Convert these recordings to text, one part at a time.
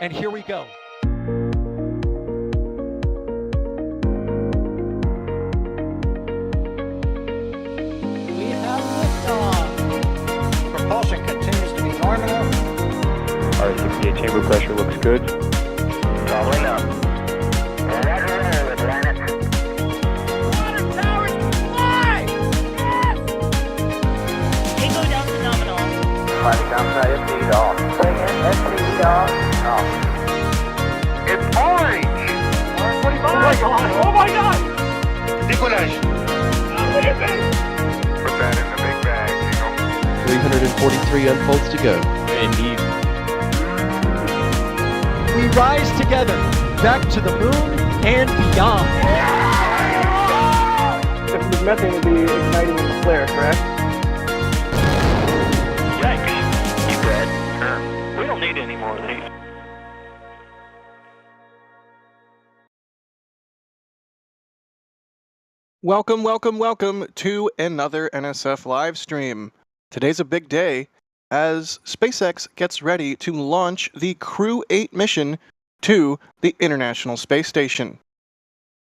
And here we go. We have liftoff. Propulsion continues to be nominal. R68 chamber pressure looks good. Doubling up. Roger, with planet. Water towers fly! Yes! Tango down to nominal. Fighting downside FT off. Bring in FT off. It's orange! R45! Oh my god! Oh my god! Decollage. What is it? Put that in the big bag, Jingle. 343 unfolds to go. Indeed. We rise together, back to the moon and beyond. If the methane would be igniting in the flare, correct? Yikes. You bet. We don't need any more of these. Welcome to another NSF live stream. Today's a big day as SpaceX gets ready to launch the Crew-8 mission to the International Space Station.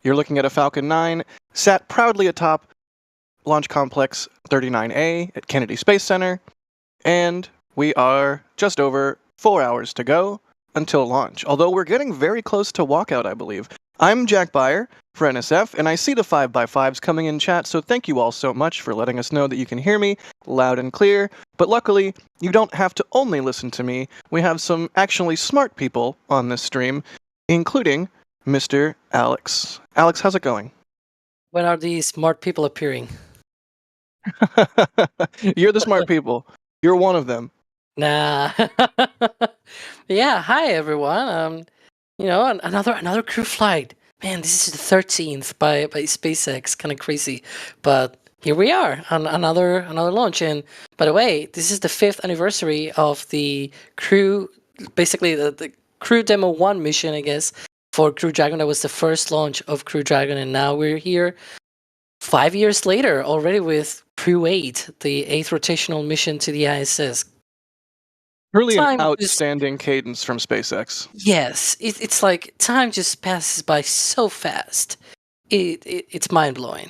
You're looking at a Falcon 9 sat proudly atop Launch Complex 39A at Kennedy Space Center, and we are just over 4 hours to go until launch, although we're getting very close to walkout, I believe. I'm Jack Beyer for NSF, and I see the 5x5s coming in chat, so thank you all so much for letting us know that you can hear me loud and clear. But luckily, you don't have to only listen to me. We have some actually smart people on this stream, including Mr. Alex. Alex, how's it going? When are these smart people appearing? You're the smart people. You're one of them. Nah. Yeah, hi everyone. Another crew flight. Man, this is the 13th by SpaceX. Kind of crazy, but here we are on another launch. And by the way, this is the 5th anniversary of the Crew, basically the Crew Demo 1 mission, I guess, for Crew Dragon. That was the first launch of Crew Dragon, and now we're here 5 years later already with Crew-8, the 8th rotational mission to the ISS. Really an outstanding cadence from SpaceX. Yes, it's like time just passes by so fast. It's mind-blowing.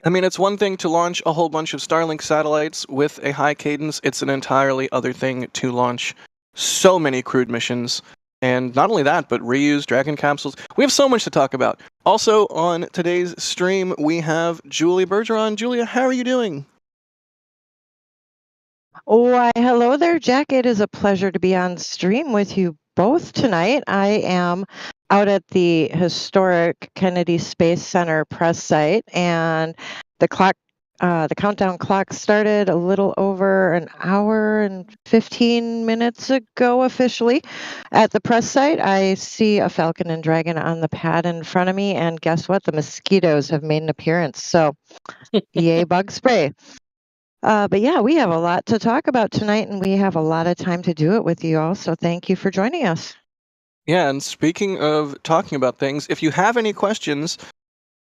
I mean, it's one thing to launch a whole bunch of Starlink satellites with a high cadence. It's an entirely other thing to launch so many crewed missions. And not only that, but reuse Dragon capsules. We have so much to talk about. Also, on today's stream, we have Julie Bergeron. Julia, how are you doing? Why, hello there, Jack. It is a pleasure to be on stream with you both tonight. I am out at the historic Kennedy Space Center press site, and the countdown clock started a little over an hour and 15 minutes ago officially. At the press site, I see a Falcon and Dragon on the pad in front of me, and guess what? The mosquitoes have made an appearance, so yay bug spray. But yeah, we have a lot to talk about tonight, and we have a lot of time to do it with you all, so thank you for joining us. Yeah, and speaking of talking about things, if you have any questions,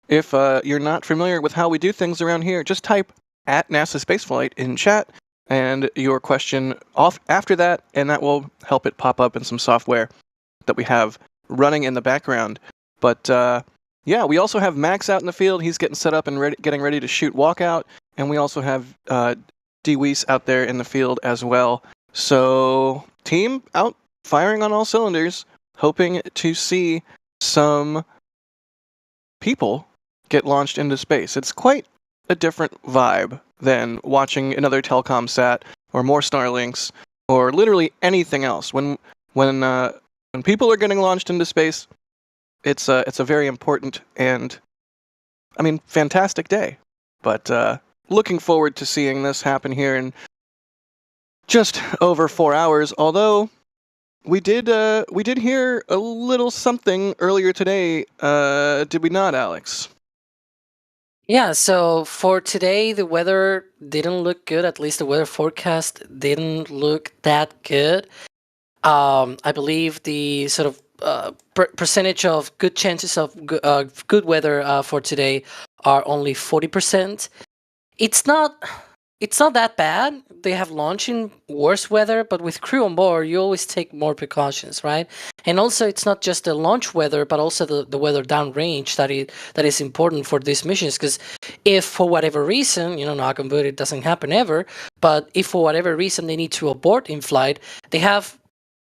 if you're not familiar with how we do things around here, just type at NASA Spaceflight in chat and your question off after that, and that will help it pop up in some software that we have running in the background. But yeah, we also have Max out in the field. He's getting set up and getting ready to shoot walkout. And we also have D. Weiss out there in the field as well. So, team out firing on all cylinders, hoping to see some people get launched into space. It's quite a different vibe than watching another telecom sat or more Starlinks or literally anything else. When people are getting launched into space, it's a very important and, I mean, fantastic day. But looking forward to seeing this happen here in just over 4 hours. Although we did hear a little something earlier today, did we not, Alex? Yeah, so for today, the weather didn't look good. At least the weather forecast didn't look that good. I believe the sort of percentage of good chances of good weather for today are only 40%. It's not it's not that bad. They have launched in worse weather, but with crew on board, you always take more precautions, right? And also, it's not just the launch weather, but also the weather downrange that is important for these missions. Because if for whatever reason, knock on wood, it doesn't happen ever, but if for whatever reason they need to abort in flight, they have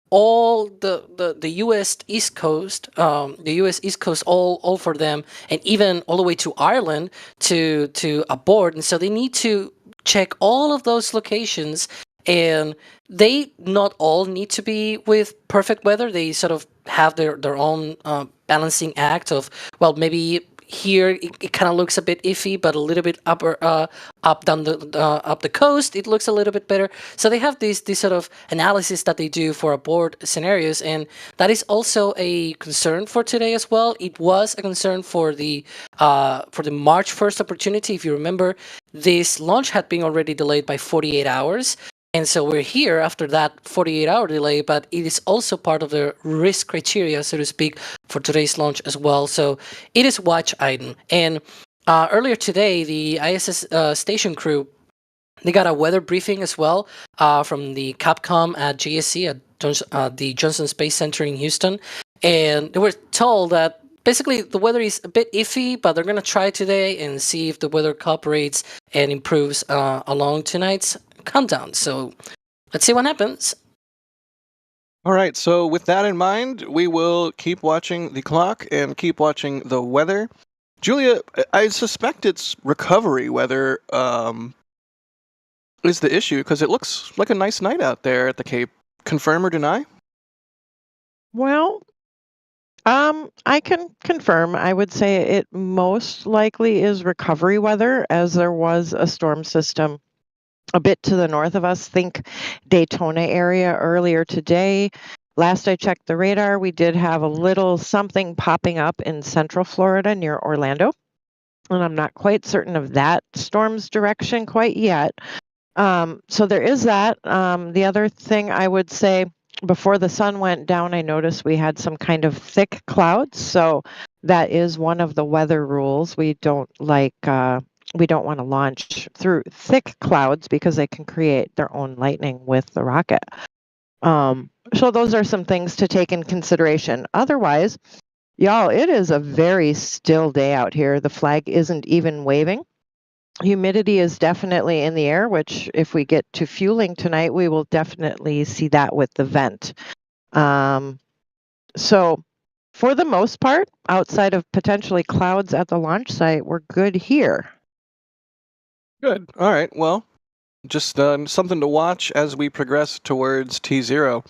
all the U.S. East Coast, all for them, and even all the way to Ireland to abort, and so they need to check all of those locations, and they not all need to be with perfect weather. They sort of have their own balancing act of, well, maybe here it kind of looks a bit iffy, but a little bit up the coast it looks a little bit better. So they have this sort of analysis that they do for abort scenarios, and that is also a concern for today as well. It was a concern for the March 1st opportunity. If you remember, this launch had been already delayed by 48 hours. And so we're here after that 48-hour delay, but it is also part of the risk criteria, so to speak, for today's launch as well. So it is a watch item. And earlier today, the ISS station crew, they got a weather briefing as well from the Capcom at JSC, at the Johnson Space Center in Houston. And they were told that basically the weather is a bit iffy, but they're going to try today and see if the weather cooperates and improves along tonight's countdown. So let's see what happens. All right, so with that in mind, we will keep watching the clock and keep watching the weather. Julia, I suspect it's recovery weather is the issue, because it looks like a nice night out there at the Cape. Confirm or deny? Well, I can confirm. I would say it most likely is recovery weather, as there was a storm system a bit to the north of us. Think Daytona area earlier today. Last I checked the radar, we did have a little something popping up in central Florida near Orlando. And I'm not quite certain of that storm's direction quite yet. So there is that. The other thing I would say, before the sun went down, I noticed we had some kind of thick clouds. So that is one of the weather rules. We don't want to launch through thick clouds because they can create their own lightning with the rocket. So those are some things to take in consideration. Otherwise, y'all, it is a very still day out here. The flag isn't even waving. Humidity is definitely in the air, which if we get to fueling tonight, we will definitely see that with the vent. So for the most part, outside of potentially clouds at the launch site, we're good here. Good. All right, well, just something to watch as we progress towards T0.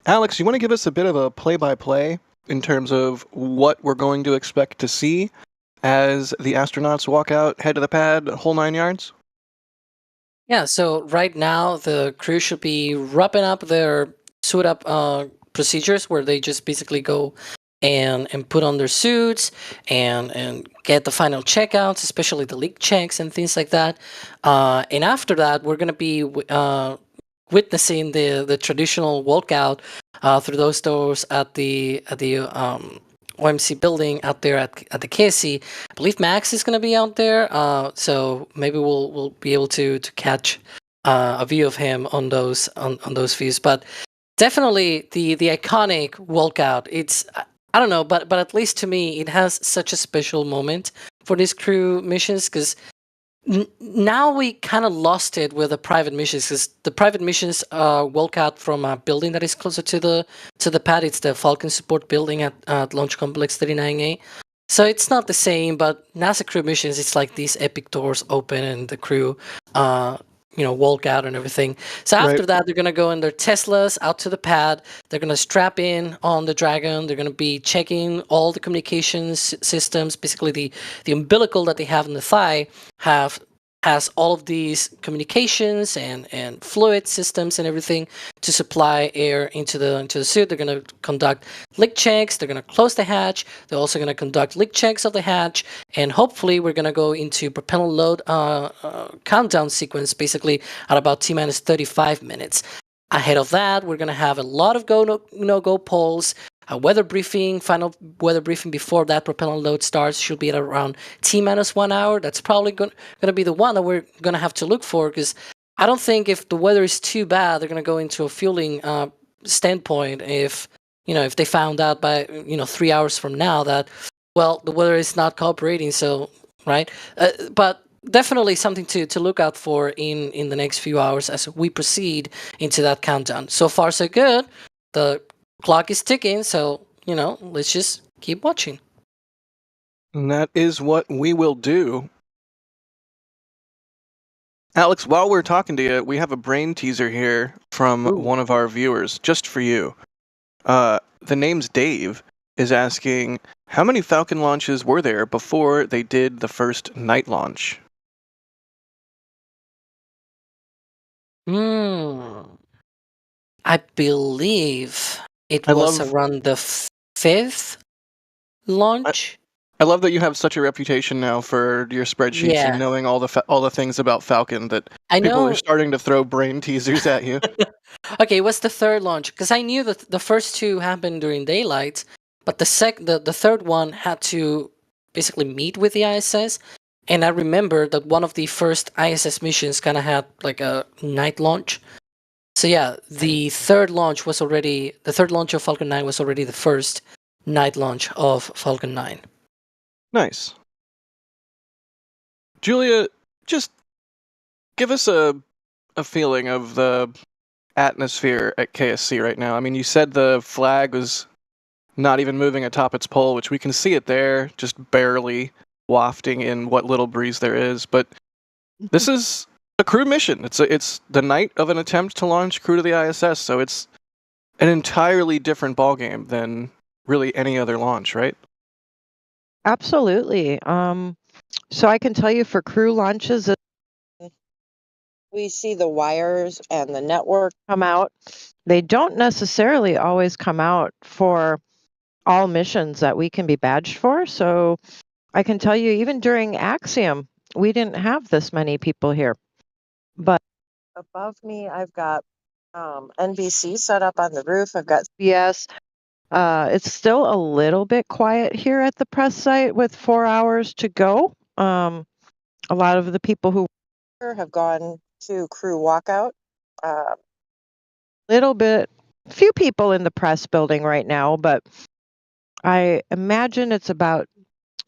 Alex, you want to give us a bit of a play-by-play in terms of what we're going to expect to see as the astronauts walk out, head to the pad, whole 9 yards? Yeah, so right now the crew should be wrapping up their suit-up procedures, where they just basically go and put on their suits and get the final checkouts, especially the leak checks and things like that. And after that, we're going to be witnessing the traditional walkout through those doors at the OMC building out there at the KSC. I believe Max is going to be out there, so maybe we'll be able to catch a view of him on those views. But definitely the iconic walkout. It's, I don't know, but at least to me, it has such a special moment for these crew missions, because now we kind of lost it with the private missions, because the private missions walk out from a building that is closer to the pad. It's the Falcon support building at Launch Complex 39A. So it's not the same, but NASA crew missions, it's like these epic doors open and the crew walk out and everything. So after that, they're going to go in their Teslas out to the pad. They're going to strap in on the Dragon. They're going to be checking all the communications systems. Basically, the umbilical that they have in the thigh has all of these communications and fluid systems and everything to supply air into the suit. They're going to conduct leak checks. They're going to close the hatch. They're also going to conduct leak checks of the hatch, and hopefully we're going to go into propellant load countdown sequence, basically at about T-minus 35 minutes. Ahead of that, we're going to have a lot of go no-go polls. a weather briefing, final weather briefing before that propellant load starts should be at around T-1 hour. That's probably going to be the one that we're going to have to look for, because I don't think if the weather is too bad, they're going to go into a fueling standpoint if they found out by 3 hours from now that, well, the weather is not cooperating. So, right. But definitely something to look out for in the next few hours as we proceed into that countdown. So far, so good. The clock is ticking, so, let's just keep watching. And that is what we will do. Alex, while we're talking to you, we have a brain teaser here from one of our viewers, just for you. The name's Dave, is asking, how many Falcon launches were there before they did the first night launch? I believe it was around the fifth launch. I love that you have such a reputation now for your spreadsheets and knowing all the things about Falcon that people are starting to throw brain teasers at you. Okay, it was the third launch, because I knew that the first two happened during daylight, but the third one had to basically meet with the ISS, and I remember that one of the first ISS missions kind of had like a night launch. So yeah, the third launch of Falcon 9 was already the first night launch of Falcon 9. Nice. Julia, just give us a feeling of the atmosphere at KSC right now. I mean, you said the flag was not even moving atop its pole, which we can see it there, just barely wafting in what little breeze there is. But this is a crew mission. It's the night of an attempt to launch crew to the ISS, so it's an entirely different ballgame than really any other launch, right? Absolutely. So I can tell you for crew launches, we see the wires and the network come out. They don't necessarily always come out for all missions that we can be badged for. So I can tell you, even during Axiom, we didn't have this many people here. But above me, I've got NBC set up on the roof. I've got CBS. It's still a little bit quiet here at the press site with 4 hours to go. A lot of the people who have gone to crew walkout. Few people in the press building right now, but I imagine it's about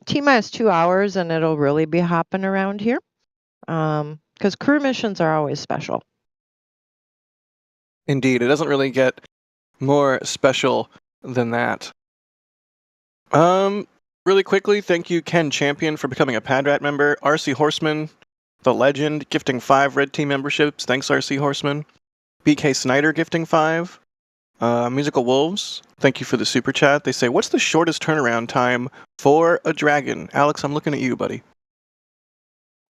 T-2 hours and it'll really be hopping around here. Because crew missions are always special. Indeed, it doesn't really get more special than that. Really quickly, thank you, Ken Champion, for becoming a Padrat member. RC Horseman, the legend, gifting 5 Red Team memberships. Thanks, RC Horseman. BK Snyder gifting 5. Musical Wolves, thank you for the super chat. They say, what's the shortest turnaround time for a dragon? Alex, I'm looking at you, buddy.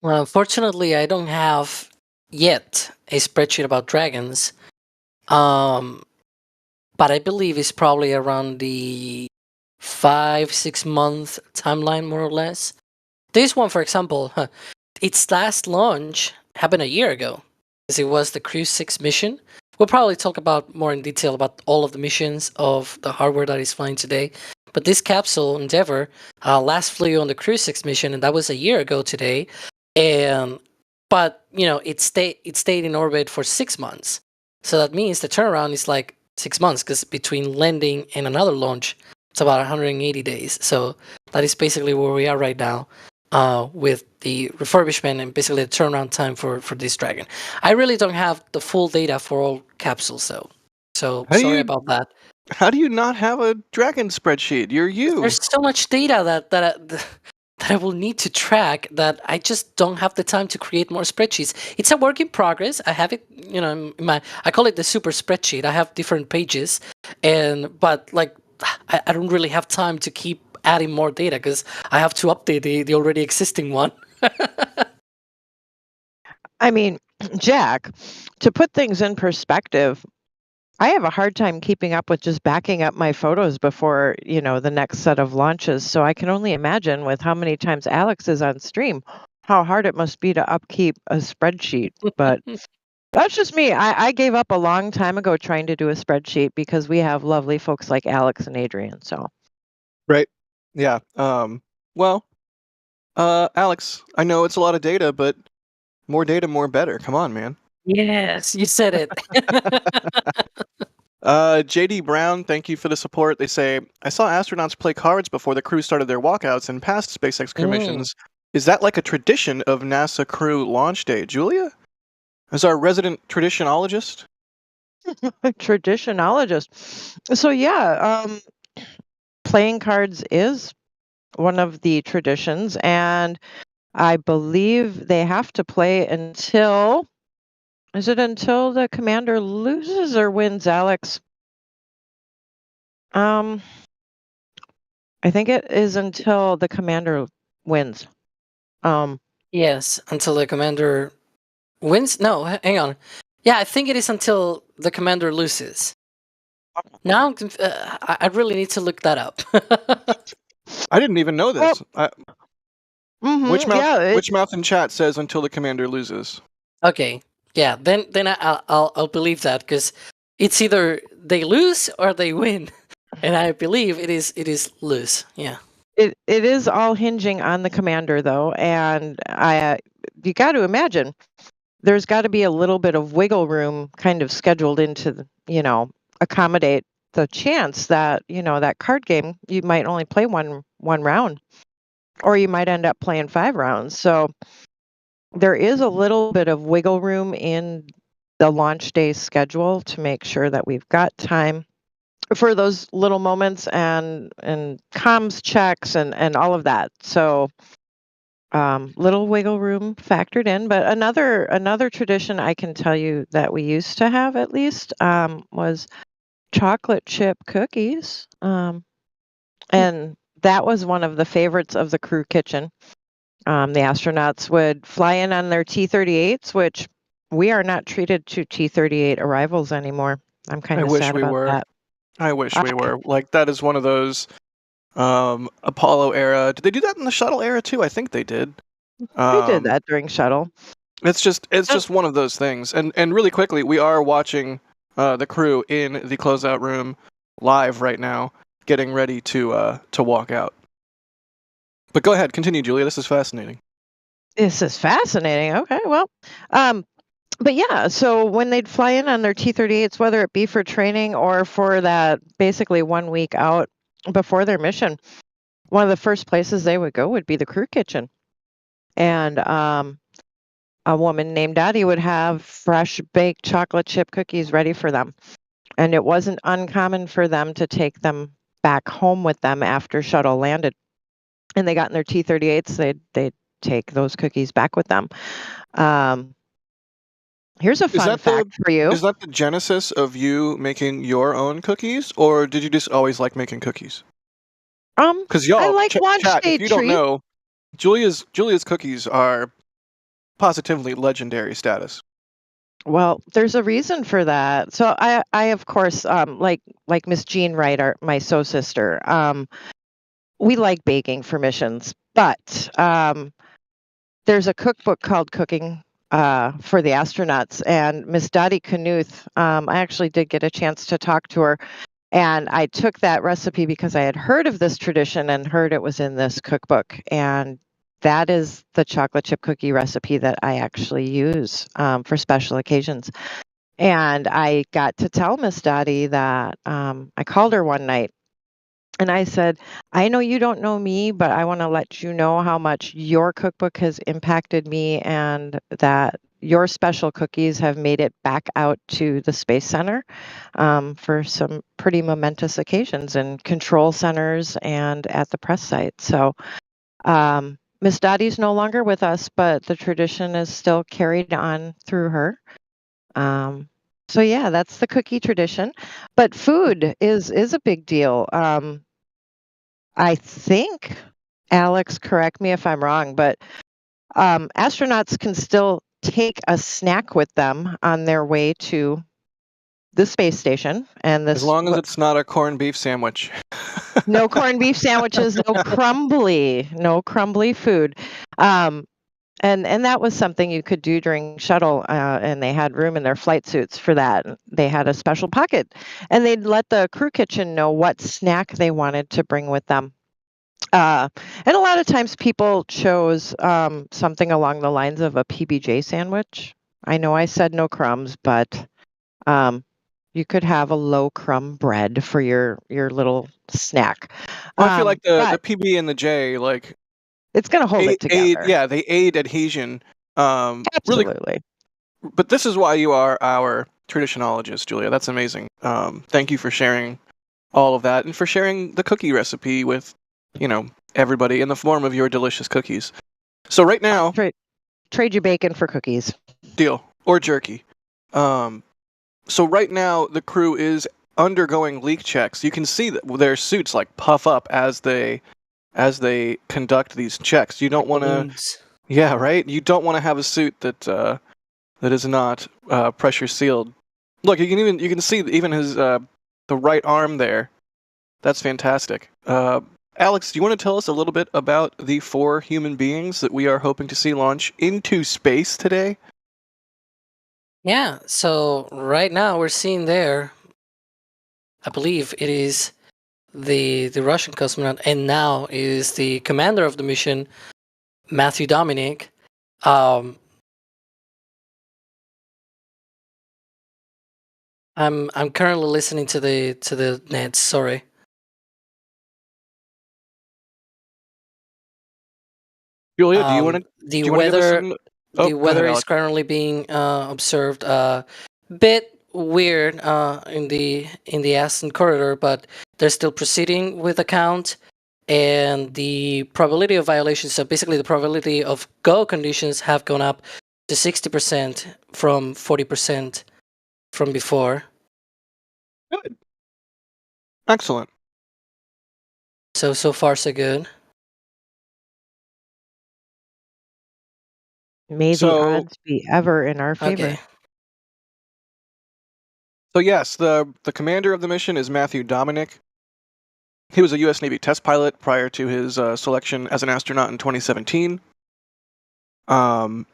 Well, unfortunately, I don't have yet a spreadsheet about dragons. But I believe it's probably around the 5-6 month timeline, more or less. This one, for example, its last launch happened a year ago, because it was the Crew-6 mission. We'll probably talk about more in detail about all of the missions of the hardware that is flying today. But this capsule, Endeavour, last flew on the Crew-6 mission, and that was a year ago today. But it stayed in orbit for 6 months. So that means the turnaround is like 6 months, because between landing and another launch, it's about 180 days. So that is basically where we are right now with the refurbishment and basically the turnaround time for this Dragon. I really don't have the full data for all capsules, though. So sorry about that. How do you not have a Dragon spreadsheet? You're you. There's so much data that I will need to track that I just don't have the time to create more spreadsheets. It's a work in progress. I have it, in I call it the super spreadsheet. I have different pages, but I don't really have time to keep adding more data because I have to update the already existing one. I mean, Jack, to put things in perspective, I have a hard time keeping up with just backing up my photos before, the next set of launches. So I can only imagine with how many times Alex is on stream, how hard it must be to upkeep a spreadsheet. But That's just me. I gave up a long time ago trying to do a spreadsheet because we have lovely folks like Alex and Adrian. So Right. Yeah. Well, Alex, I know it's a lot of data, but more data, more better. Come on, man. Yes, you said it. JD Brown, thank you for the support. They say, I saw astronauts play cards before the crew started their walkouts and past SpaceX Crew missions. Is that like a tradition of NASA Crew launch day? Julia? As our resident traditionologist? Traditionologist. So yeah, playing cards is one of the traditions, and I believe they have to play until. Is it until the commander loses or wins, Alex? I think it is until the commander wins. Yes, until the commander wins. No, hang on. Yeah, I think it is until the commander loses. Now I really need to look that up. I didn't even know this. Which yeah, mouth in chat says until the commander loses? Okay, yeah, then I'll believe that, because it's either they lose or they win, and I believe it is lose. Yeah. It is all hinging on the commander, though, and you got to imagine there's got to be a little bit of wiggle room kind of scheduled into accommodate the chance that that card game you might only play one round, or you might end up playing 5 rounds. So there is a little bit of wiggle room in the launch day schedule to make sure that we've got time for those little moments and comms checks and all of that. So little wiggle room factored in. But another tradition I can tell you that we used to have, at least, was chocolate chip cookies. And that was one of the favorites of the crew kitchen. The astronauts would fly in on their T-38s, which we are not treated to T-38 arrivals anymore. I'm kind of sad about that. I wish we were. Like, that is one of those Apollo era. Did they do that in the shuttle era too? I think they did. They did that during shuttle. It's just one of those things. And really quickly, we are watching the crew in the closeout room live right now, getting ready to walk out. But go ahead, continue, Julia. This is fascinating. This is fascinating. Okay, well, but yeah, so when they'd fly in on their T-38s, whether it be for training or for that basically 1 week out before their mission, one of the first places they would go would be the crew kitchen. And a woman named Dottie would have fresh baked chocolate chip cookies ready for them. And it wasn't uncommon for them to take them back home with them after shuttle landed. And they got in their T-38s, they'd take those cookies back with them. Here's a fun fact for you. Is that the genesis of you making your own cookies, or did you just always like making cookies? Because y'all, I like launch chat, day if you don't know, Julia's cookies are positively legendary status. Well, there's a reason for that. So I of course, like Miss Jean Wright, my sister, we like baking for missions, but there's a cookbook called Cooking for the Astronauts, and Miss Dottie Knuth, I actually did get a chance to talk to her, and I took that recipe because I had heard of this tradition and heard it was in this cookbook, and that is the chocolate chip cookie recipe that I actually use for special occasions. And I got to tell Miss Dottie that I called her one night and I said, I know you don't know me, but I want to let you know how much your cookbook has impacted me, and that your special cookies have made it back out to the Space Center for some pretty momentous occasions in control centers and at the press site. So Miss Dottie's no longer with us, but the tradition is still carried on through her. So yeah, that's the cookie tradition. But food is a big deal. I think, Alex, correct me if I'm wrong, but astronauts can still take a snack with them on their way to the space station. And as long as it's not a corned beef sandwich. No corned beef sandwiches, no crumbly food. And that was something you could do during shuttle, and they had room in their flight suits for that. They had a special pocket, and they'd let the crew kitchen know what snack they wanted to bring with them. And a lot of times people chose something along the lines of a PBJ sandwich. I know I said no crumbs, but you could have a low crumb bread for your little snack. Well, I feel like the but PB and the J, like, it's going to hold it together. they aid adhesion. Really, Absolutely. but this is why you are our traditionologist, Julia. That's amazing. Thank you for sharing all of that and for sharing the cookie recipe with, everybody in the form of your delicious cookies. So right now, Trade your bacon for cookies. deal, or jerky. So right now the crew is undergoing leak checks. You can see that their suits like puff up as they conduct these checks. You don't want to. Yeah, right. You don't want to have a suit that is not pressure sealed. Look, you can see even his the right arm there. That's fantastic. Alex, do you want to tell us a little bit about the 4 human beings that we are hoping to see launch into space today? Yeah, so right now we're seeing there, I believe it is the Russian cosmonaut, and now is the commander of the mission, Matthew Dominick. I'm currently listening to the net. Sorry. Julia, do you want to? The weather is currently being observed bit weird in the Aston corridor, but they're still proceeding with the count, and the probability of violation. So basically, the probability of go conditions have gone up to 60% from 40% from before. Good. Excellent. So far so good. May the odds be ever in our favor. Okay. So yes, the commander of the mission is Matthew Dominick. He was a U.S. Navy test pilot prior to his selection as an astronaut in 2017. Fellow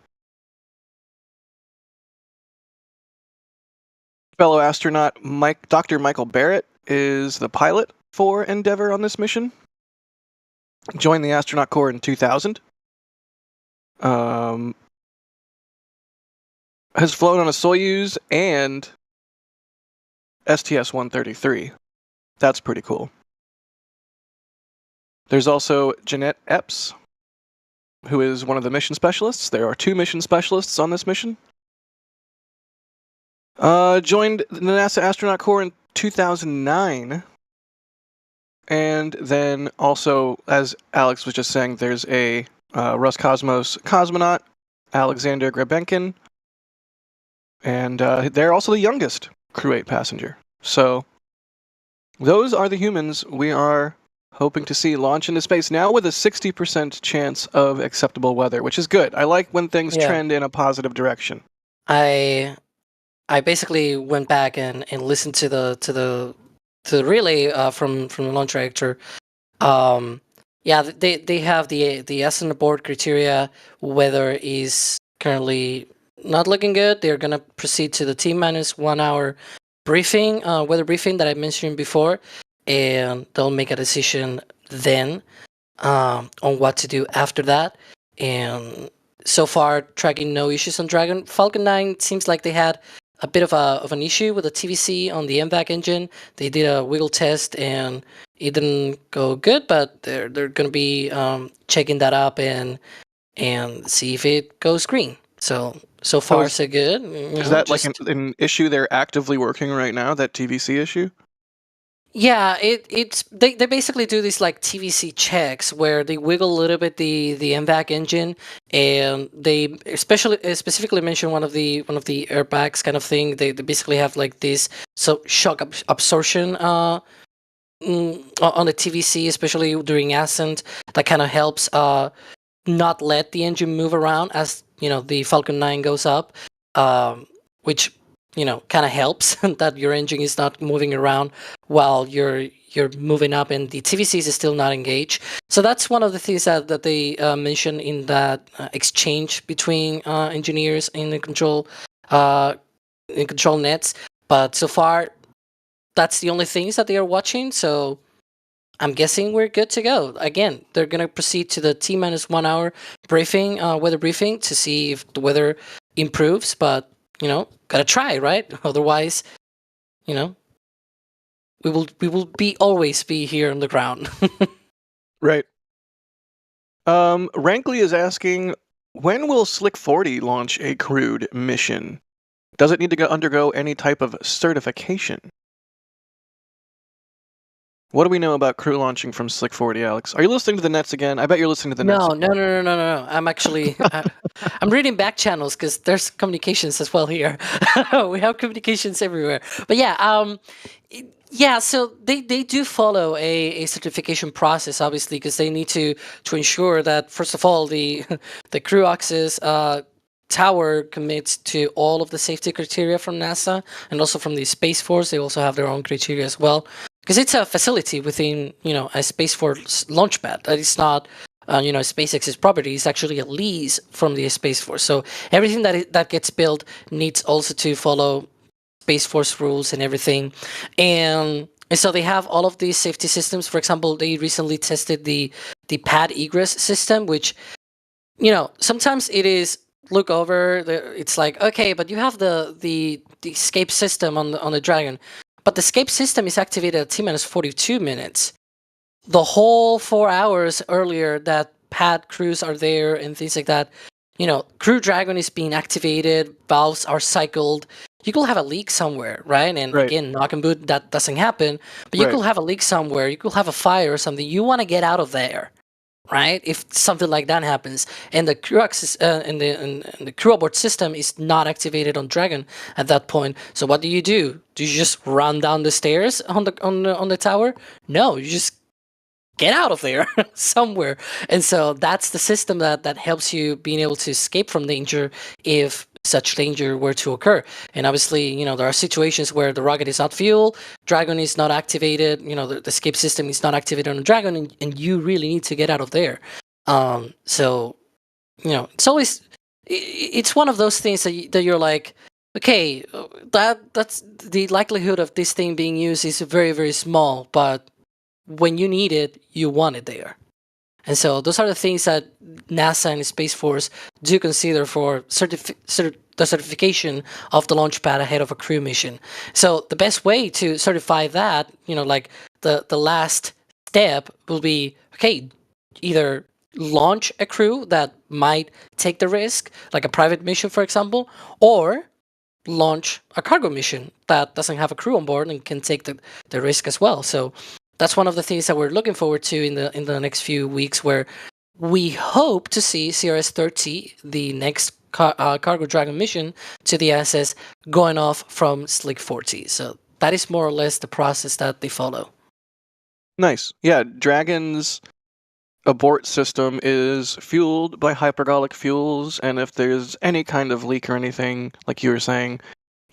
astronaut Dr. Michael Barratt is the pilot for Endeavour on this mission. Joined the astronaut corps in 2000. Has flown on a Soyuz and STS-133. That's pretty cool. There's also Jeanette Epps, who is one of the mission specialists. There are 2 mission specialists on this mission. Joined the NASA Astronaut Corps in 2009. And then also, as Alex was just saying, there's a Roscosmos cosmonaut, Alexander Grebenkin. And they're also the youngest Crew-8 passenger. So those are the humans we are hoping to see launch into space now with a 60% chance of acceptable weather, which is good. I like when things trend in a positive direction. I basically went back and listened to the relay from the launch reactor. They have the Aston board criteria. Weather is currently not looking good. They're gonna proceed to the T-1 hour briefing, weather briefing that I mentioned before, and they'll make a decision then on what to do after that. And so far, tracking no issues on Dragon. Falcon 9 seems like they had a bit of an issue with the TVC on the MVAC engine. They did a wiggle test and it didn't go good, but they're going to be checking that up and see if it goes green. So far so good. Is that like an issue they're actively working right now? That TVC issue? Yeah, they basically do these like TVC checks where they wiggle a little bit the MVAC engine, and they specifically mention one of the airbags kind of thing. They basically have like this shock absorption on the TVC, especially during ascent, that kind of helps not let the engine move around as the Falcon 9 goes up, which kind of helps that your engine is not moving around while you're you're moving up, and the TVCs is still not engaged. So that's one of the things that they mentioned in that exchange between engineers in the control nets. But so far, that's the only things that they are watching. So I'm guessing we're good to go. Again, they're going to proceed to the T-1 hour briefing, weather briefing, to see if the weather improves. But, got to try, right? Otherwise, we will always be here on the ground. Right. Rankley is asking, when will Slick 40 launch a crewed mission? Does it need to undergo any type of certification? What do we know about crew launching from Slick 40, Alex? Are you listening to the nets again? I bet you're listening to the nets. No. I'm actually I'm reading back channels because there's communications as well here. We have communications everywhere. But so they do follow a certification process, obviously, because they need to ensure that, first of all, the crew access tower commits to all of the safety criteria from NASA and also from the Space Force. They also have their own criteria as well. Because it's a facility within, a Space Force launch pad. That is not, SpaceX's property. It's actually a lease from the Space Force. So everything that gets built needs also to follow Space Force rules and everything. And so they have all of these safety systems. For example, they recently tested the pad egress system, which, sometimes it is look over. It's like, okay, but you have the escape system on the Dragon. But the escape system is activated at T-42 minutes. The whole 4 hours earlier that pad crews are there and things like that, Crew Dragon is being activated, valves are cycled. You could have a leak somewhere, right? And again, knock and boot, that doesn't happen. But you could have a leak somewhere. You could have a fire or something. You want to get out of there, right? If something like that happens, and the crew access and the crew aboard system is not activated on Dragon at that point. So what do? Do you just run down the stairs on the tower? No, you just get out of there somewhere. And so that's the system that helps you being able to escape from danger if such danger were to occur. And obviously, there are situations where the rocket is not fuel, Dragon is not activated, the escape system is not activated on the Dragon, and you really need to get out of there. So, it's always, it's one of those things that you're like, okay, that's the likelihood of this thing being used is very, very small, but when you need it, you want it there. And so those are the things that NASA and Space Force do consider for the certification of the launch pad ahead of a crew mission. So the best way to certify that, like the last step will be, okay, either launch a crew that might take the risk, like a private mission, for example, or launch a cargo mission that doesn't have a crew on board and can take the risk as well. So that's one of the things that we're looking forward to in the next few weeks, where we hope to see CRS-30, the next Cargo Dragon mission to the ISS, going off from Slick 40. So that is more or less the process that they follow. Nice. Yeah, Dragon's abort system is fueled by hypergolic fuels, and if there's any kind of leak or anything, like you were saying,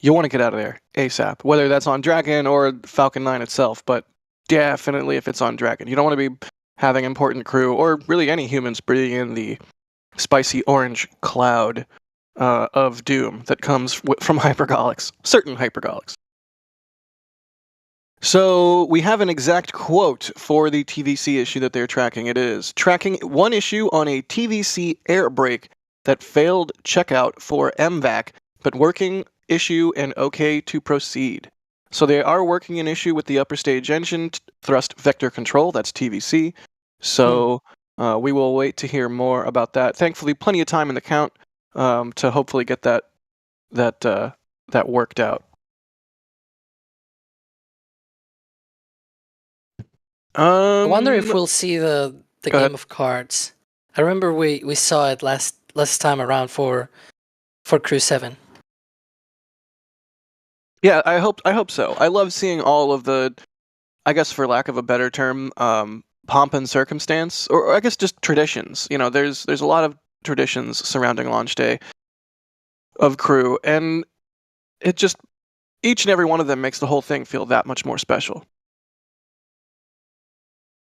you want to get out of there ASAP, whether that's on Dragon or Falcon 9 itself, but definitely if it's on Dragon. You don't want to be having important crew, or really any humans, breathing in the spicy orange cloud of doom that comes from hypergolics, certain hypergolics. So we have an exact quote for the TVC issue that they're tracking. It is tracking one issue on a TVC air brake that failed checkout for MVAC, but working issue and okay to proceed. So they are working an issue with the upper stage engine thrust vector control, that's TVC. So we will wait to hear more about that. Thankfully, plenty of time in the count to hopefully get that worked out. I wonder if we'll see the game of cards. I remember we saw it last time around for Crew 7. Yeah, I hope so. I love seeing all of the, I guess for lack of a better term, pomp and circumstance, or I guess just traditions. There's a lot of traditions surrounding launch day of crew, and it just, each and every one of them makes the whole thing feel that much more special.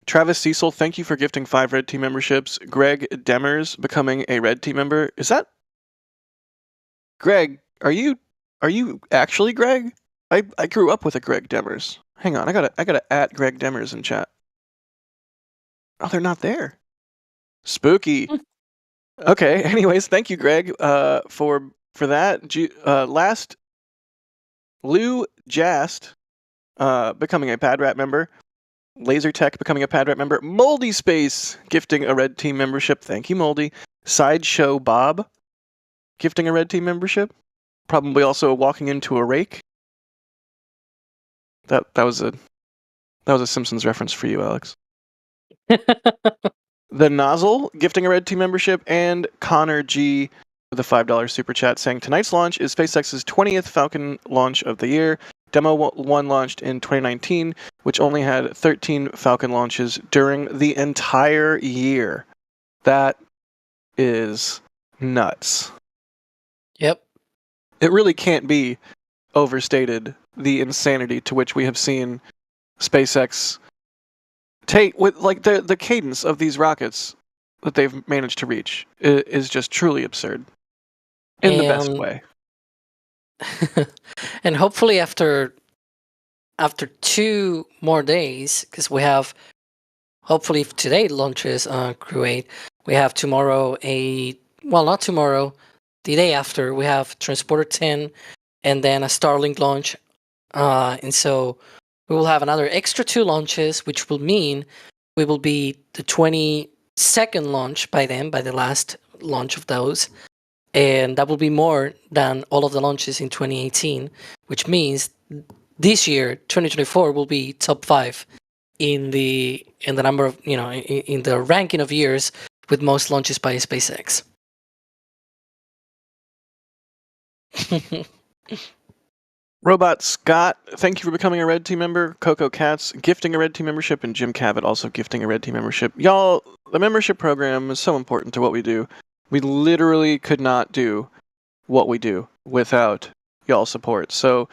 Travis Cecil, thank you for gifting 5 red team memberships. Greg Demers becoming a red team member. Is that Greg? Are you actually Greg? I grew up with a Greg Demers. Hang on, I gotta at Greg Demers in chat. Oh, they're not there. Spooky. Okay. Anyways, thank you, Greg, for that. Last, Lou Jast, becoming a Pad Rat member. Laser Tech becoming a Pad Rat member. Moldy Space gifting a red team membership. Thank you, Moldy. Sideshow Bob gifting a red team membership. Probably also walking into a rake. That was a Simpsons reference for you, Alex. The Nozzle gifting a red team membership, and Connor G with a $5 super chat saying tonight's launch is SpaceX's 20th Falcon launch of the year. Demo 1 launched in 2019, which only had 13 Falcon launches during the entire year. That is nuts. Yep. It really can't be overstated, the insanity to which we have seen SpaceX take with like the cadence of these rockets that they've managed to reach is just truly absurd in the best way. And hopefully after 2 more days, because we have, hopefully if today launches Crew-8, we have tomorrow not tomorrow, the day after, we have Transporter 10 and then a Starlink launch. And so we will have another extra 2 launches, which will mean we will be the 22nd launch by then, by the last launch of those. And that will be more than all of the launches in 2018, which means this year, 2024, will be top 5 in the number of, in the ranking of years with most launches by SpaceX. Robot Scott, thank you for becoming a red team member. Coco Katz gifting a red team membership, and Jim Cavett also gifting a red team membership. Y'all, the membership program is so important to what we do. We literally could not do what we do without y'all's support. So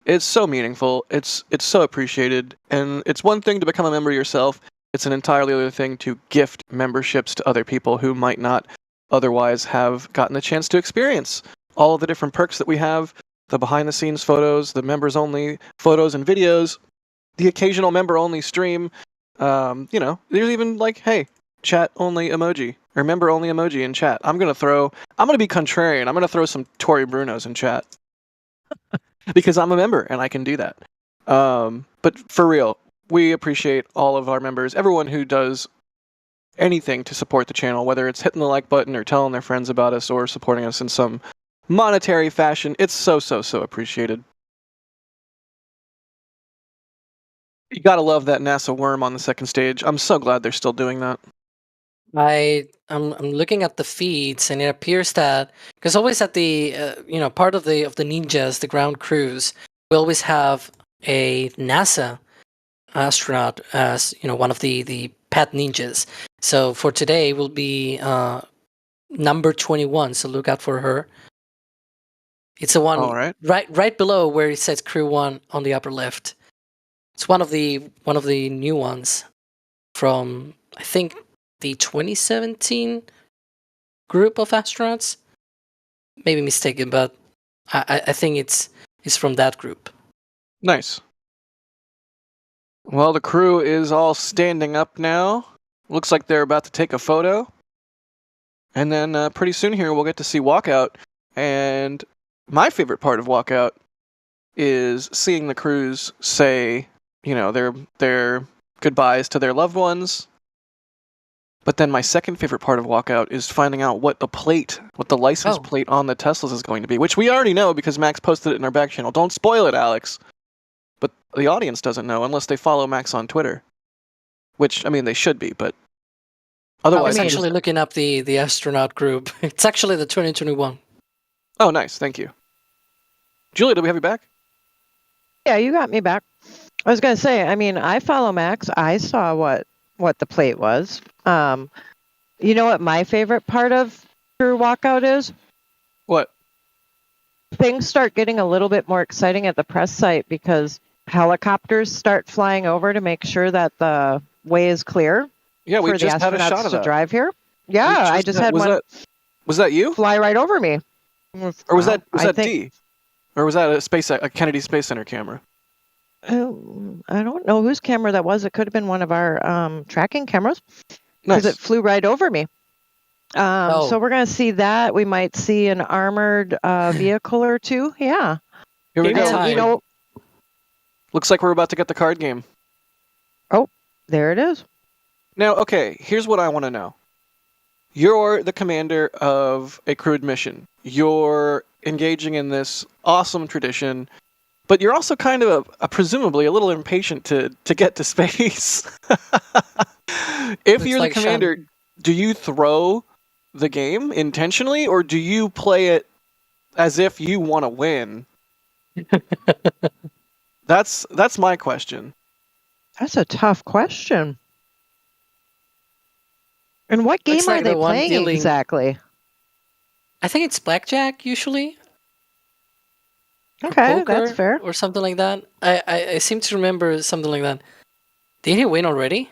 it's so meaningful. It's so appreciated. And it's one thing to become a member yourself. It's an entirely other thing to gift memberships to other people who might not otherwise have gotten the chance to experience all of the different perks that we have, the behind-the-scenes photos, the members-only photos and videos, the occasional member-only stream. There's even hey, chat-only emoji or member-only emoji in chat. I'm gonna be contrarian. I'm gonna throw some Tory Brunos in chat because I'm a member and I can do that. But for real, we appreciate all of our members, everyone who does anything to support the channel, whether it's hitting the like button or telling their friends about us or supporting us in some monetary fashion. It's so appreciated. You gotta love that NASA worm on the second stage. I'm so glad they're still doing that. I'm looking at the feeds, and it appears that because always at the part of the ninjas, the ground crews, we always have a NASA astronaut as one of the pet ninjas. So for today will be number 21. So look out for her. It's the one right below where it says Crew 1 on the upper left. It's one of the new ones from, I think, the 2017 group of astronauts. Maybe mistaken, but I think it's from that group. Nice. Well, the crew is all standing up now. Looks like they're about to take a photo. And then pretty soon here we'll get to see Walkout. And my favorite part of Walkout is seeing the crews say, their goodbyes to their loved ones. But then my second favorite part of Walkout is finding out what the license plate on the Teslas is going to be, which we already know because Max posted it in our back channel. Don't spoil it, Alex. But the audience doesn't know unless they follow Max on Twitter. Which, they should be, but otherwise... I was actually looking up the astronaut group. It's actually the 2021. Oh, nice. Thank you. Julia, do we have you back? Yeah, you got me back. I was going to say, I follow Max. I saw what the plate was. You know what my favorite part of Crew Walkout is? What? Things start getting a little bit more exciting at the press site because helicopters start flying over to make sure that the way is clear Yeah, we for the just had a astronauts shot of to that. drive here. Yeah, I just had one Was that you? fly right over me. Or was that I think, D? Or was that a Kennedy Space Center camera? I don't know whose camera that was. It could have been one of our tracking cameras because Nice. it flew right over me. So we're going to see that. We might see an armored vehicle or two. Yeah. Here we Give go. me time. You know, Looks like we're about to get the card game. there it is. Now, okay, here's what I want to know. You're the commander of a crewed mission. You're engaging in this awesome tradition, but you're also kind of presumably a little impatient to get to space. If Looks you're like the commander, do you throw the game intentionally, or do you play it as if you want to win? That's my question. That's a tough question. And what game Looks are like they the one playing dealing- exactly? I think it's blackjack usually. or Okay, poker that's fair. or something like that. I seem to remember something like that. Did he win already?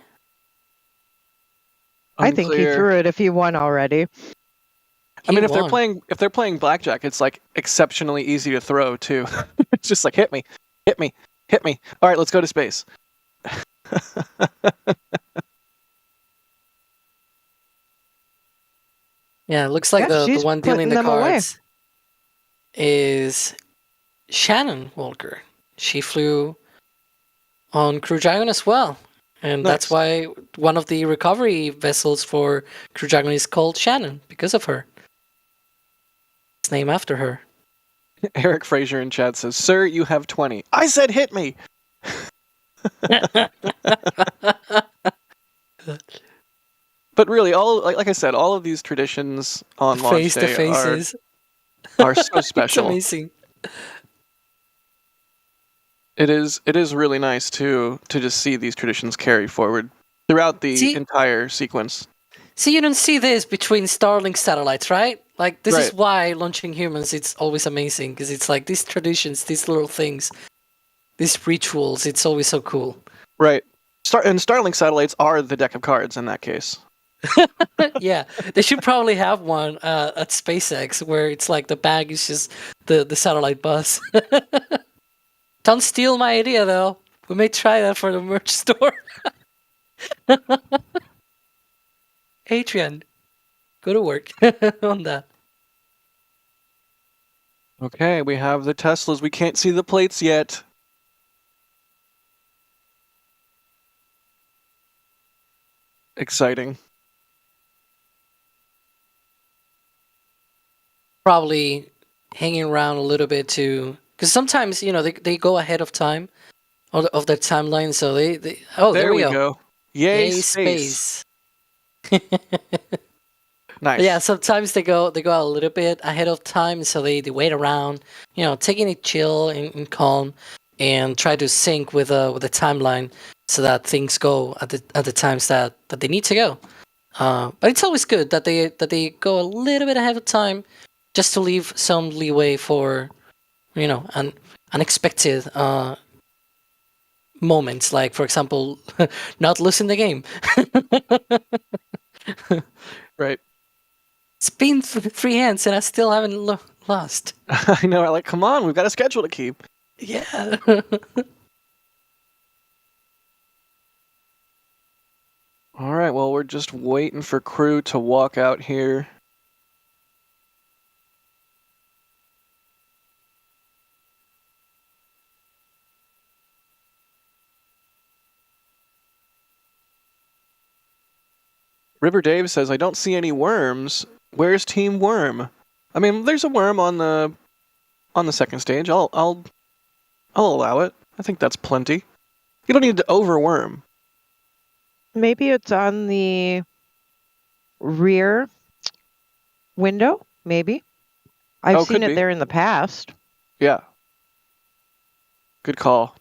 I think he Unclear. threw it if he won already. I mean, He if won. they're playing blackjack, it's like exceptionally easy to throw too. It's just like hit me, hit me, hit me. All right, let's go to space. Yeah, it looks like Yeah, the she's one dealing putting the them away. cards is Shannon Walker. She flew on Crew Dragon as well. And that's Nice. why one of the recovery vessels for Crew Dragon is called Shannon, because of her. It's named after her. Eric Fraser in chat says, "Sir, you have 20." I said hit me. But really, like I said, all of these traditions on launch Face to day faces. are so It's special. amazing. It is really nice to just see these traditions carry forward throughout the See- entire sequence. See, you don't see this between Starlink satellites, right? Like, this is Right. why launching humans, it's always amazing, because it's like these traditions, these little things, these rituals, it's always so cool. Right. And Starlink satellites are the deck of cards in that case. Yeah, they should probably have one at SpaceX where it's like the bag is just the satellite bus. Don't steal my idea, though. We may try that for the merch store. Adrian, go to work on that. Okay, we have the Teslas. We can't see the plates yet. Exciting. Probably hanging around a little bit to, because sometimes they go ahead of time of their timeline, so they there we go. Yay, Yay, space. Nice. Yeah, sometimes they go a little bit ahead of time, so they wait around, taking it chill and calm, and try to sync with the timeline so that things go at the times that they need to go. But it's always good that they go a little bit ahead of time, just to leave some leeway for an unexpected moments, like, for example, not losing the game. Right. It's been 3 hands and I still haven't lost. I know. Like, come on, we've got a schedule to keep. Yeah. All right. Well, we're just waiting for crew to walk out here. River Dave says, "I don't see any worms. Where's Team Worm?" I mean, there's a worm on the second stage. I'll allow it. I think that's plenty. You don't need to overworm. Maybe it's on the rear window, maybe. I've seen could it be. there in the past. Yeah. Good call.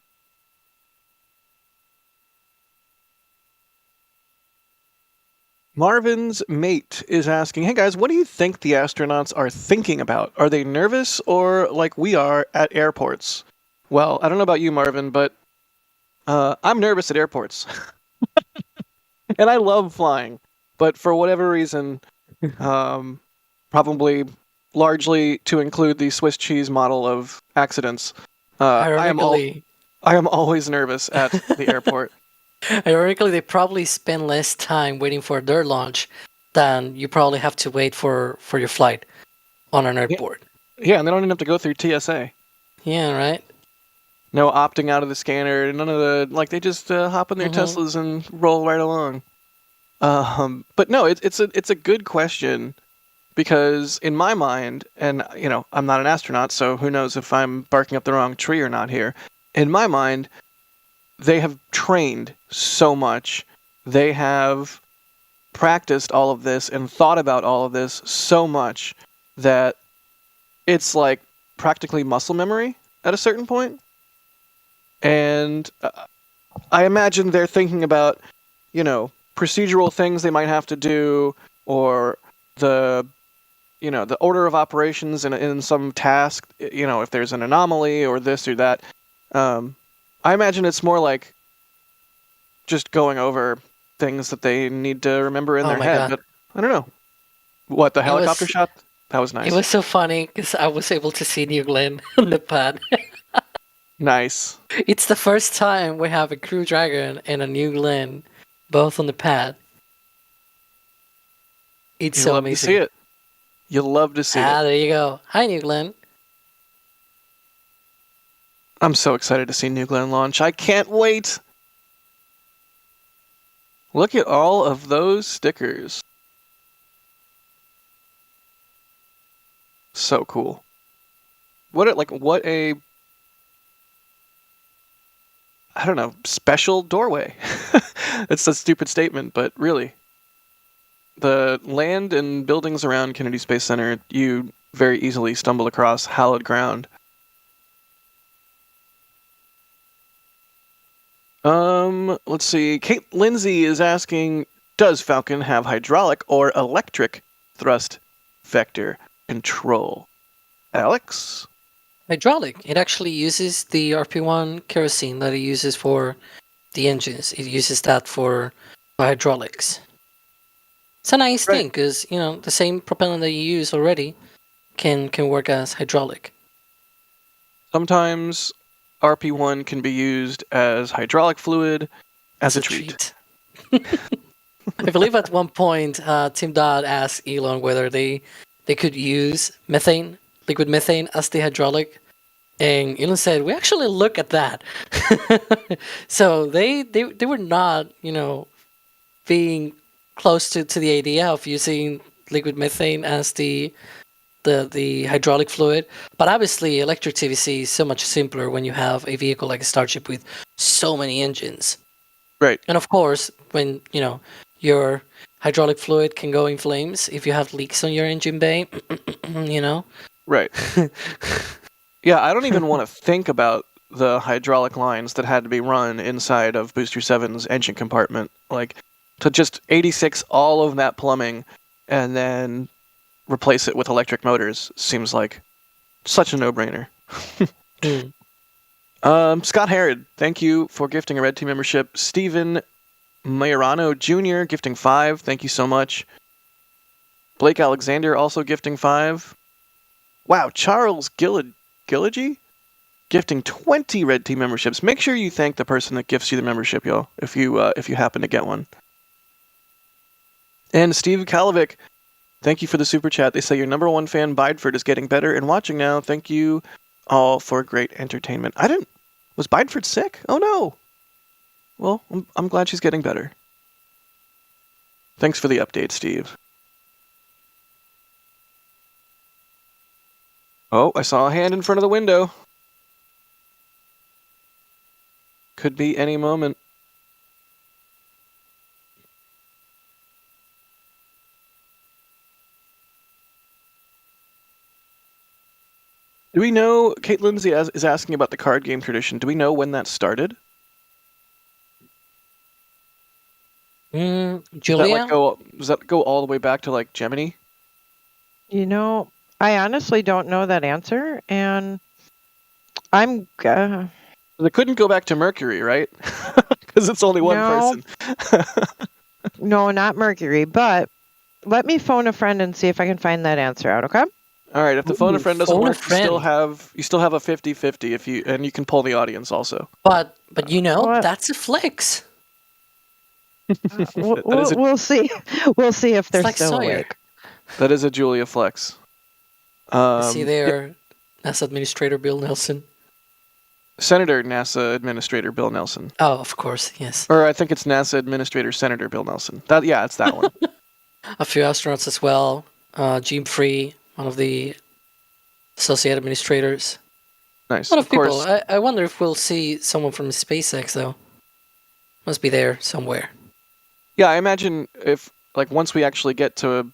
Marvin's mate is asking, "Hey guys, what do you think the astronauts are thinking about? Are they nervous or like we are at airports?" Well, I don't know about you, Marvin, but I'm nervous at airports. And I love flying, but for whatever reason, probably largely to include the Swiss cheese model of accidents, I am always nervous at the airport. Ironically, they probably spend less time waiting for their launch than you probably have to wait for your flight on an airport. Yeah, and they don't even have to go through TSA. Yeah, right? No opting out of the scanner, none of the they just hop in their Teslas and roll right along. But no, it's a good question, because in my mind, and I'm not an astronaut, so who knows if I'm barking up the wrong tree or not here. In my mind, they have trained so much, they have practiced all of this and thought about all of this so much that it's like practically muscle memory at a certain point. And I imagine they're thinking about, procedural things they might have to do, or the order of operations in some task, if there's an anomaly or this or that. I imagine it's more like just going over things that they need to remember in their head. But I don't know. What, the helicopter shot? That was nice. It was so funny because I was able to see New Glenn on the pad. Nice. It's the first time we have a Crew Dragon and a New Glenn both on the pad. It's so amazing. You'll love to see it. You'll love to see it. There you go. Hi, New Glenn. I'm so excited to see New Glenn launch. I can't wait. Look at all of those stickers. So cool. What a I don't know, special doorway. It's a stupid statement, but really. The land and buildings around Kennedy Space Center, you very easily stumble across hallowed ground. Let's see. Kate Lindsay is asking, does Falcon have hydraulic or electric thrust vector control? Alex? Hydraulic. It actually uses the RP1 kerosene that it uses for the engines. It uses that for hydraulics. It's a nice thing because, the same propellant that you use already can work as hydraulic. Sometimes RP1 can be used as hydraulic fluid as a treat. I believe at one point, Tim Dodd asked Elon whether they could use methane, liquid methane, as the hydraulic. And Elon said, we actually look at that. So they were not, being close to the idea of using liquid methane as the hydraulic fluid. But obviously, electric TVC is so much simpler when you have a vehicle like a Starship with so many engines. Right. And of course, when, your hydraulic fluid can go in flames if you have leaks on your engine bay, Right. Yeah, I don't even want to think about the hydraulic lines that had to be run inside of Booster 7's engine compartment. To just 86 all of that plumbing and then replace it with electric motors seems like such a no-brainer. Scott Harrod, thank you for gifting a Red Team membership. Stephen Majorano Jr. gifting 5. Thank you so much. Blake Alexander also gifting 5. Wow, Charles Gilligy gifting 20 Red Team memberships. Make sure you thank the person that gifts you the membership, y'all, if you happen to get one. And Steve Kalovic, thank you for the super chat. They say your number one fan, Bideford, is getting better and watching now. Thank you all for great entertainment. Was Bideford sick? Oh no. Well, I'm glad she's getting better. Thanks for the update, Steve. Oh, I saw a hand in front of the window. Could be any moment. Do we know, Kate Lindsay is asking about the card game tradition. Do we know when that started? Julia? Does that go all the way back to Gemini? I honestly don't know that answer, and I'm... They couldn't go back to Mercury, right? Because it's only one person. No, not Mercury, but let me phone a friend and see if I can find that answer out, okay? All right, if the phone a Ooh, friend doesn't phone a work, friend. you still have a 50-50 and you can pull the audience also. But you know, What? that's a flex. We'll see. We'll see if they're It's like still Sawyer. awake. That is a Julia flex. I see Yeah, there, NASA Administrator Bill Nelson. Senator NASA Administrator Bill Nelson. Oh, of course, yes. Or I think it's NASA Administrator Senator Bill Nelson. It's that one. A few astronauts as well. Jim Free, one of the associate administrators. Nice. A lot of people. course, I wonder if we'll see someone from SpaceX though. Must be there somewhere. yeah, I imagine if once we actually get to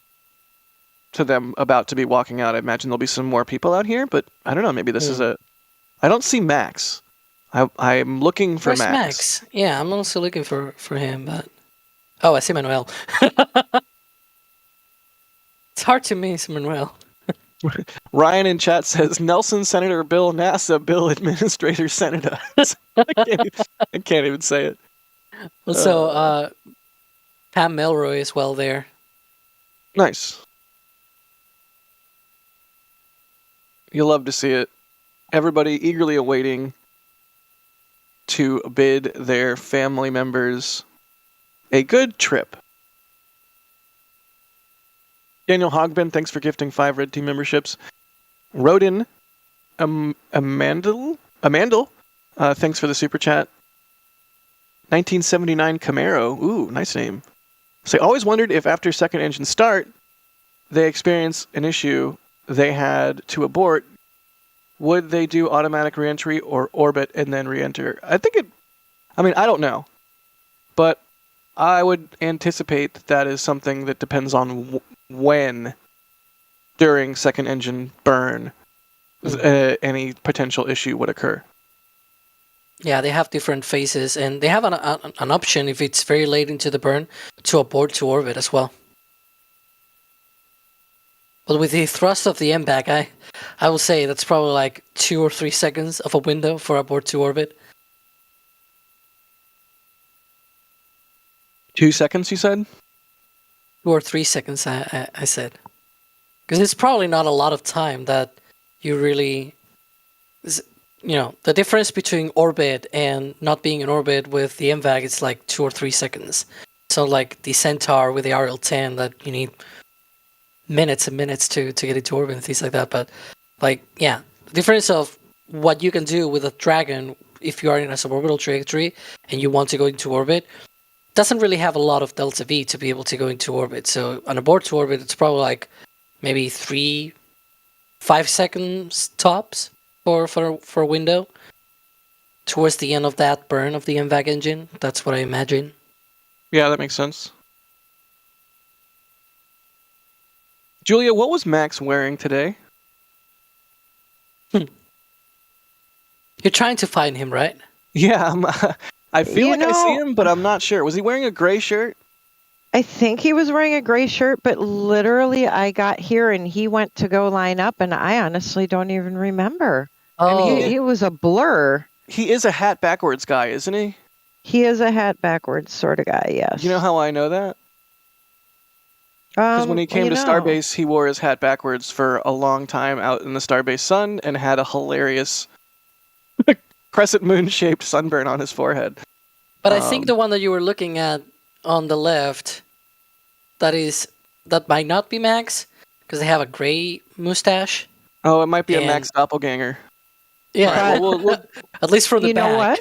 them about to be walking out, I imagine there'll be some more people out here. But I don't know. Maybe this is a. I don't see Max. I'm looking for Where's Max. Max? Yeah, I'm also looking for him, but oh, I see Manuel. It's hard to miss Manuel. Ryan in chat says Nelson Senator Bill NASA Bill Administrator Senator. I can't even say it. Also, Pam Melroy as well there. Nice. You'll love to see it. Everybody eagerly awaiting to bid their family members a good trip. Daniel Hogbin, thanks for gifting 5 Red Team memberships. Rodin Amandel, thanks for the super chat. 1979 Camaro, ooh, nice name. So I always wondered if after second engine start, they experience an issue they had to abort, would they do automatic reentry or orbit and then reenter? I don't know. But I would anticipate that is something that depends on when during second engine burn any potential issue would occur. Yeah, they have different phases, and they have an option if it's very late into the burn to abort to orbit as well. But with the thrust of the MBAC, I will say that's probably like 2 or 3 seconds of a window for abort to orbit. 2 seconds, you said? 2 or 3 seconds, I said. Because it's probably not a lot of time that you really... the difference between orbit and not being in orbit with the MVAC is like 2 or 3 seconds. So like the Centaur with the RL-10 that you need minutes and minutes to get into orbit and things like that. But the difference of what you can do with a Dragon if you are in a suborbital trajectory and you want to go into orbit doesn't really have a lot of delta V to be able to go into orbit. So on abort to orbit, it's probably like maybe 3-5 seconds tops for a window towards the end of that burn of the MVAC engine. That's what I imagine. Yeah, that makes sense. Julia, what was Max wearing today? You're trying to find him, right? Yeah, I feel I see him, but I'm not sure. Was he wearing a gray shirt? I think he was wearing a gray shirt, but literally I got here and he went to go line up, and I honestly don't even remember. Oh, He was a blur. He is a hat backwards guy, isn't he? He is a hat backwards sort of guy, yes. You know how I know that? Because when he came to Starbase, he wore his hat backwards for a long time out in the Starbase sun and had a hilarious crescent moon-shaped sunburn on his forehead. But I think the one that you were looking at on the left, that might not be Max, because they have a gray mustache. Oh, it might be a Max doppelganger. Yeah, right, we'll at least from the back. You know what?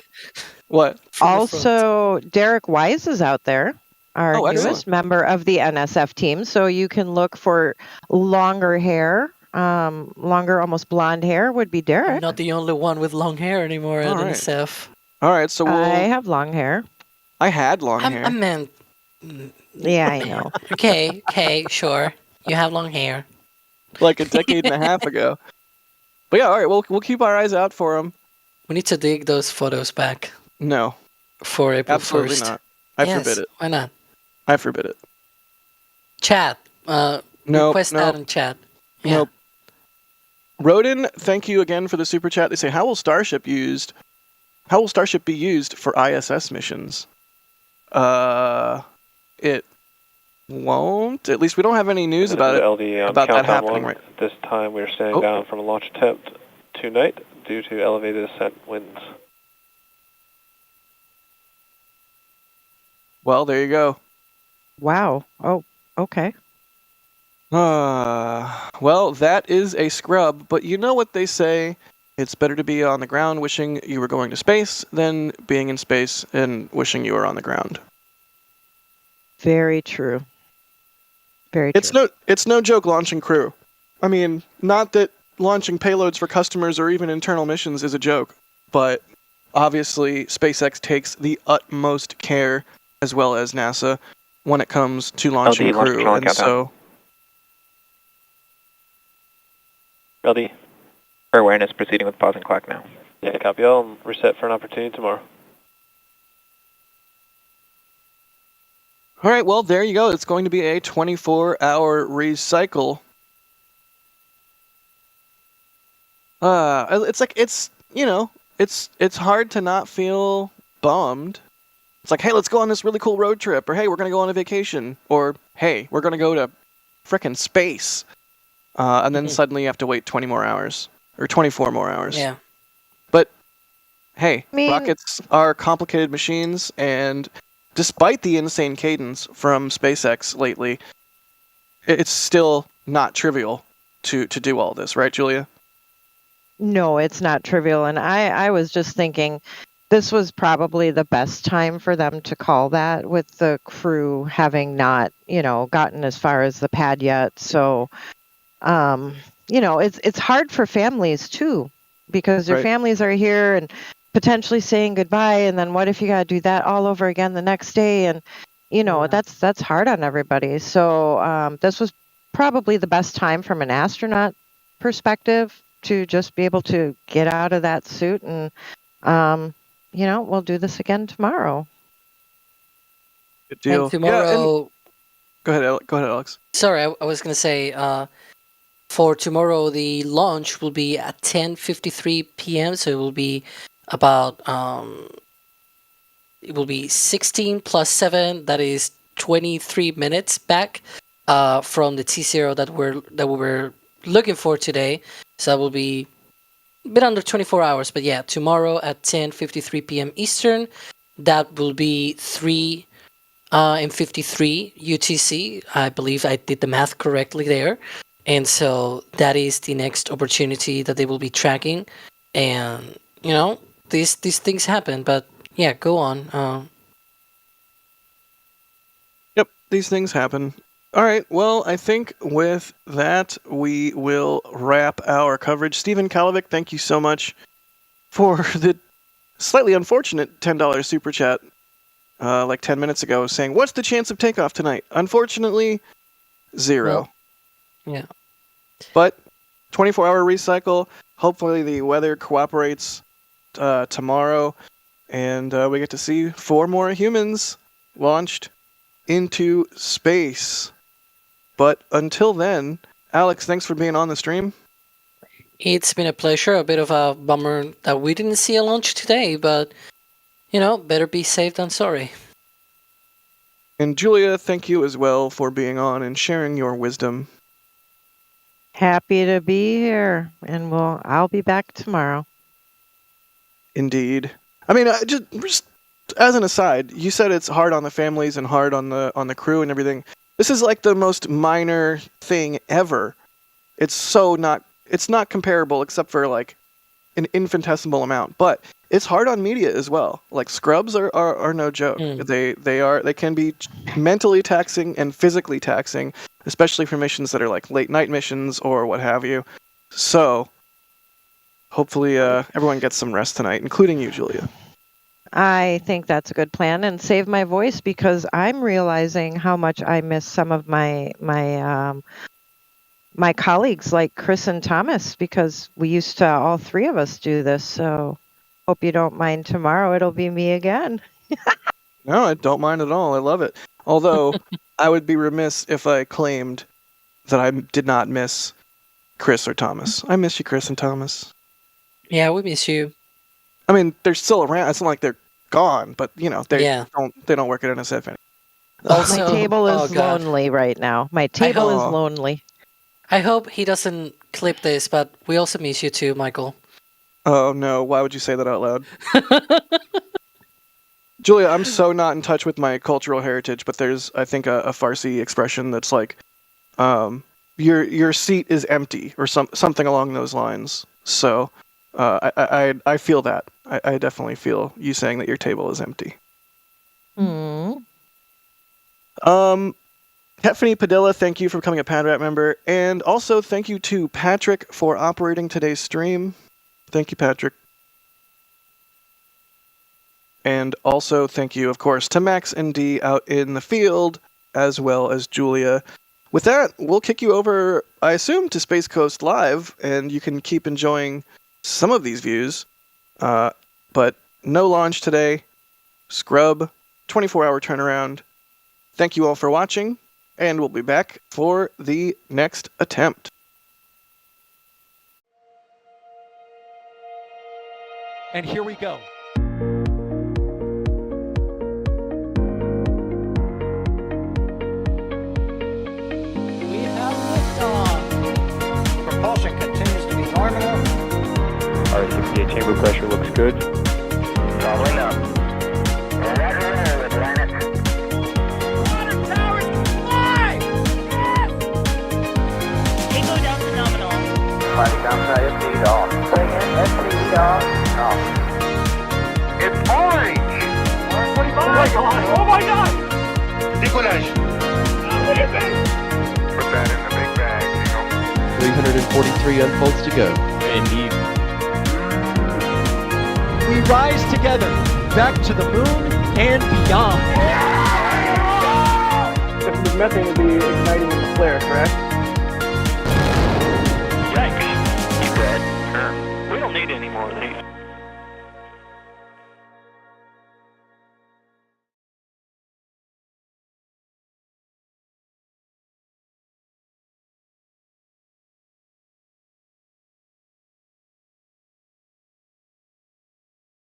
What? Also, Derek Wise is out there, our newest member of the NSF team. So you can look for longer hair, longer, almost blonde hair would be Derek. I'm not the only one with long hair anymore at NSF. All right, so I have long hair. I had long hair. I meant... Yeah, I know. Okay, sure. You have long hair. Like a decade and a half ago. But yeah, all right, we'll keep our eyes out for him. We need to dig those photos back. No. For April 1st. Absolutely not. I forbid it. Why not? I forbid it. Chat. Request that in chat. Yeah. Nope. Rodin, thank you again for the super chat. They say, how will Starship be used for ISS missions? it won't. At least we don't have any news This about is it. LD, about that countdown happening 1. right- At this time, we are standing Oh. down from a launch attempt tonight due to elevated ascent winds. Well, there you go. Wow. Oh, okay. Well, that is a scrub, but you know what they say. It's better to be on the ground wishing you were going to space than being in space and wishing you were on the ground. Very true. Very true. It's no joke launching Crew. I mean, not that launching payloads for customers or even internal missions is a joke, but obviously SpaceX takes the utmost care, as well as NASA, when it comes to launching LD, launch Crew, control and countdown. so LD, for awareness, proceeding with pause and clock now. Yeah, copy all, and reset for an opportunity tomorrow. all right, well, there you go. It's going to be a 24-hour recycle. It's hard to not feel bummed. It's like, hey, let's go on this really cool road trip, or hey, we're gonna go on a vacation, or hey, we're gonna go to frickin' space, and then suddenly you have to wait 20 more hours or 24 more hours. Yeah. But hey, I mean- rockets are complicated machines, and despite the insane cadence from SpaceX lately, it's still not trivial to do all this, right, Julia? No, it's not trivial. And I was just thinking this was probably the best time for them to call that, with the crew having not, gotten as far as the pad yet. So, it's hard for families too, because your Right. families are here and potentially saying goodbye. And then what if you got to do that all over again the next day? And, Yeah. that's hard on everybody. So this was probably the best time from an astronaut perspective to just be able to get out of that suit, and we'll do this again tomorrow. Good deal. And tomorrow, Go ahead, Alex. sorry, I was gonna say, for tomorrow the launch will be at 10:53 p.m. So it will be about it will be 16 plus 7. That is 23 minutes back from the T0 that we were looking for today. So that will be a bit under 24 hours. But yeah, tomorrow at 10:53 p.m. Eastern, that will be 3 and 53 UTC. I believe I did the math correctly there. And so that is the next opportunity that they will be tracking. And, these things happen. But yeah, go on. Yep, these things happen. All right, well, I think with that, we will wrap our coverage. Stephen Kalovic, thank you so much for the slightly unfortunate $10 super chat like 10 minutes ago, saying, what's the chance of takeoff tonight? Unfortunately, 0. Well, yeah. But 24-hour recycle. Hopefully the weather cooperates tomorrow, and we get to see 4 more humans launched into space. But until then, Alex, thanks for being on the stream. It's been a pleasure. A bit of a bummer that we didn't see a launch today, but, better be safe than sorry. And Julia, thank you as well for being on and sharing your wisdom. Happy to be here, and I'll be back tomorrow. Indeed. I mean, just as an aside, you said it's hard on the families and hard on the crew and everything. This is like the most minor thing ever. It's not comparable except for like an infinitesimal amount, but it's hard on media as well. Like scrubs are no joke. They can be mentally taxing and physically taxing, especially for missions that are like late night missions or what have you. So hopefully everyone gets some rest tonight, including you, Julia. I think that's a good plan, and save my voice, because I'm realizing how much I miss some of my colleagues like Chris and Thomas, because we used to all 3 of us do this. So hope you don't mind tomorrow. It'll be me again. No, I don't mind at all. I love it. Although I would be remiss if I claimed that I did not miss Chris or Thomas. I miss you, Chris and Thomas. Yeah, we miss you. I mean, they're still around. It's not like they're gone, but they Yeah. don't work at NSF anymore. Also, My table oh is God. lonely right now. My table is hope- lonely. I hope he doesn't clip this, but we also miss you too, Michael. Oh no, why would you say that out loud? Julia, I'm so not in touch with my cultural heritage, but there's, I think, a Farsi expression that's like, your seat is empty, or something along those lines. So, I feel that. I definitely feel you saying that your table is empty. Heffany Padilla, thank you for becoming a Padrat member, and also thank you to Patrick for operating today's stream. Thank you, Patrick. And also thank you, of course, to Max and D out in the field, as well as Julia. With that, we'll kick you over, I assume, to Space Coast Live, and you can keep enjoying some of these views. But no launch today. Scrub, 24-hour turnaround. Thank you all for watching, and we'll be back for the next attempt. And here we go. We have liftoff. Propulsion continues to be normal. R68 chamber pressure looks good. Doubling up. Roger, with planet. Water towers fly! Yes! Tango down to nominal. Fighting down to SC off. Bring in SC off. It's orange! Oh my god! Oh my god! Decollage. Put that in the big bag, Jingle. 343 unfolds to go. Indeed. We rise together back to the moon and beyond. This methane will be igniting in the flare, correct?